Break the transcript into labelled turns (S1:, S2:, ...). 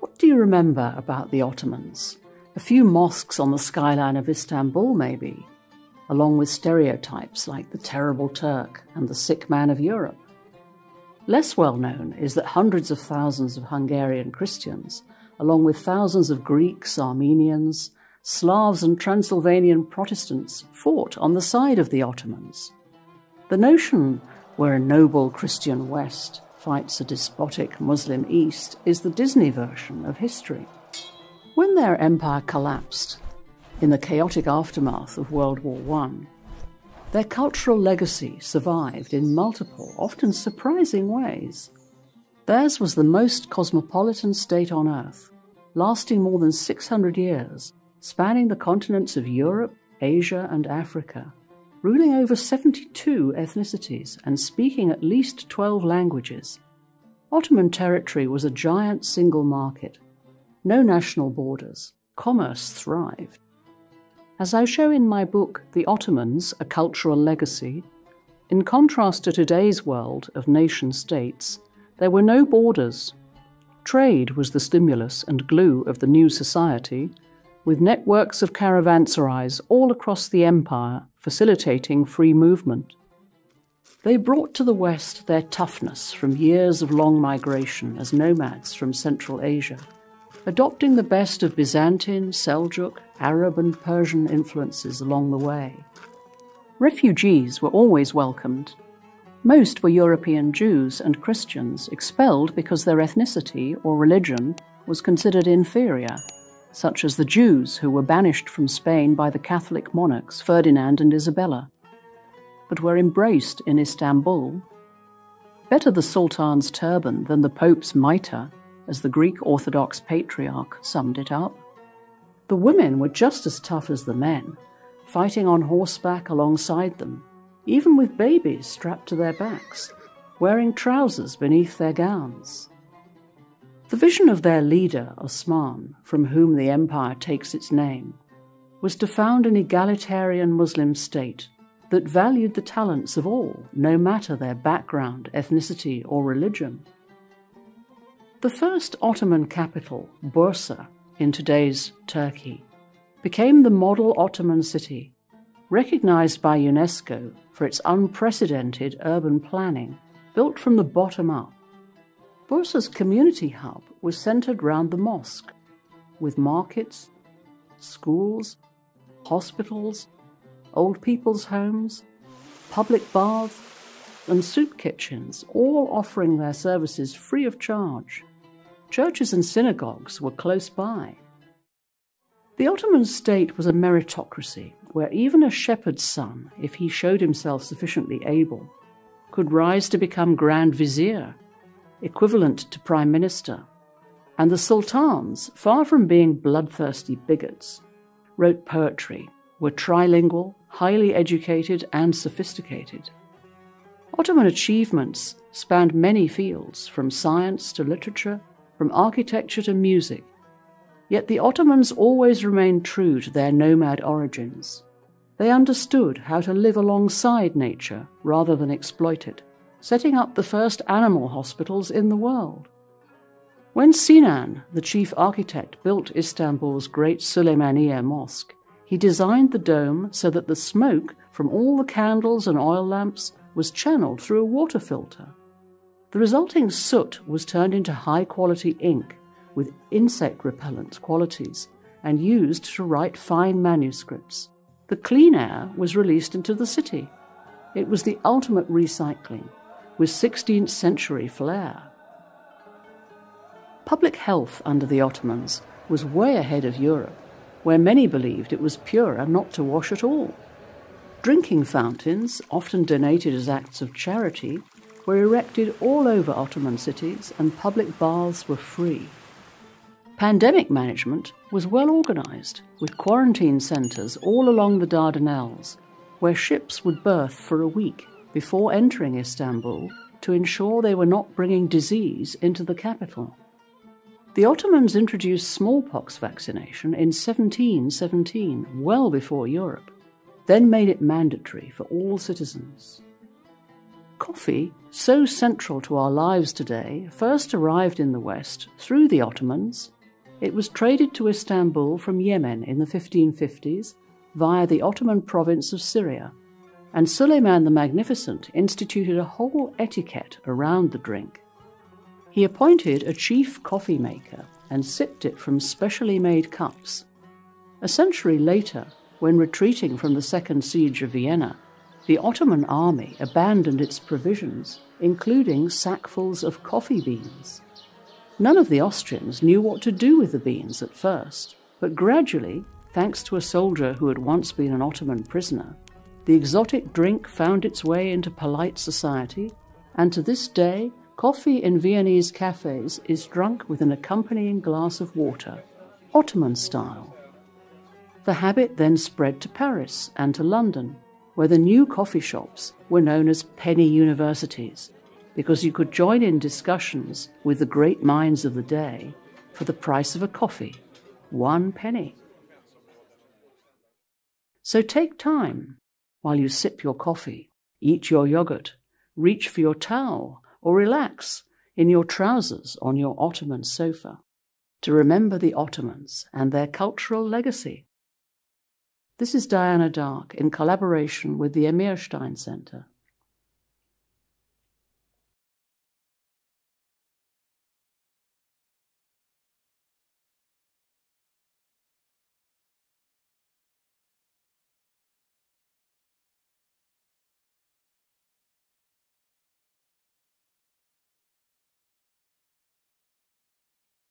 S1: What do you remember about the Ottomans? A few mosques on the skyline of Istanbul, maybe, along with stereotypes like the terrible Turk and the sick man of Europe. Less well known is that hundreds of thousands of Hungarian Christians, along with thousands of Greeks, Armenians, Slavs and Transylvanian Protestants, fought on the side of the Ottomans. The notion where a noble Christian West fights a despotic Muslim East is the Disney version of history. When their empire collapsed, in the chaotic aftermath of World War I, their cultural legacy survived in multiple, often surprising ways. Theirs was the most cosmopolitan state on earth, lasting more than 600 years, spanning the continents of Europe, Asia, and Africa, ruling over 72 ethnicities and speaking at least 12 languages. Ottoman territory was a giant single market. No national borders. Commerce thrived. As I show in my book, The Ottomans, A Cultural Legacy, in contrast to today's world of nation-states, there were no borders. Trade was the stimulus and glue of the new society, with networks of caravanserais all across the empire facilitating free movement. They brought to the West their toughness from years of long migration as nomads from Central Asia, adopting the best of Byzantine, Seljuk, Arab and Persian influences along the way. Refugees were always welcomed. Most were European Jews and Christians expelled because their ethnicity or religion was considered inferior, such as the Jews who were banished from Spain by the Catholic monarchs Ferdinand and Isabella, but were embraced in Istanbul. Better the Sultan's turban than the Pope's mitre, as the Greek Orthodox Patriarch summed it up. The women were just as tough as the men, fighting on horseback alongside them, even with babies strapped to their backs, wearing trousers beneath their gowns. The vision of their leader, Osman, from whom the empire takes its name, was to found an egalitarian Muslim state that valued the talents of all, no matter their background, ethnicity, or religion. The first Ottoman capital, Bursa, in today's Turkey, became the model Ottoman city, recognized by UNESCO for its unprecedented urban planning, built from the bottom up. Bursa's community hub was centered round the mosque, with markets, schools, hospitals, old people's homes, public baths, and soup kitchens, all offering their services free of charge. Churches and synagogues were close by. The Ottoman state was a meritocracy where even a shepherd's son, if he showed himself sufficiently able, could rise to become Grand Vizier, equivalent to Prime Minister. And the sultans, far from being bloodthirsty bigots, wrote poetry, were trilingual, highly educated and sophisticated. Ottoman achievements spanned many fields, from science to literature, from architecture to music. Yet the Ottomans always remained true to their nomad origins. They understood how to live alongside nature rather than exploit it, setting up the first animal hospitals in the world. When Sinan, the chief architect, built Istanbul's great Süleymaniye Mosque, he designed the dome so that the smoke from all the candles and oil lamps was channeled through a water filter. The resulting soot was turned into high-quality ink with insect-repellent qualities and used to write fine manuscripts. The clean air was released into the city. It was the ultimate recycling, with 16th century flair. Public health under the Ottomans was way ahead of Europe, where many believed it was purer not to wash at all. Drinking fountains, often donated as acts of charity, were erected all over Ottoman cities, and public baths were free. Pandemic management was well organized, with quarantine centers all along the Dardanelles, where ships would berth for a week before entering Istanbul to ensure they were not bringing disease into the capital. The Ottomans introduced smallpox vaccination in 1717, well before Europe, then made it mandatory for all citizens. Coffee, so central to our lives today, first arrived in the West through the Ottomans. It was traded to Istanbul from Yemen in the 1550s via the Ottoman province of Syria, and Suleiman the Magnificent instituted a whole etiquette around the drink. He appointed a chief coffee maker and sipped it from specially made cups. A century later, when retreating from the Second Siege of Vienna, the Ottoman army abandoned its provisions, including sackfuls of coffee beans. None of the Austrians knew what to do with the beans at first, but gradually, thanks to a soldier who had once been an Ottoman prisoner, the exotic drink found its way into polite society, and to this day, coffee in Viennese cafes is drunk with an accompanying glass of water, Ottoman style. The habit then spread to Paris and to London, where the new coffee shops were known as penny universities, because you could join in discussions with the great minds of the day for the price of a coffee, 1 penny. So take time while you sip your coffee, eat your yogurt, reach for your towel, or relax in your trousers on your Ottoman sofa to remember the Ottomans and their cultural legacy. This is Diana Dark in collaboration with the Emir Stein Center.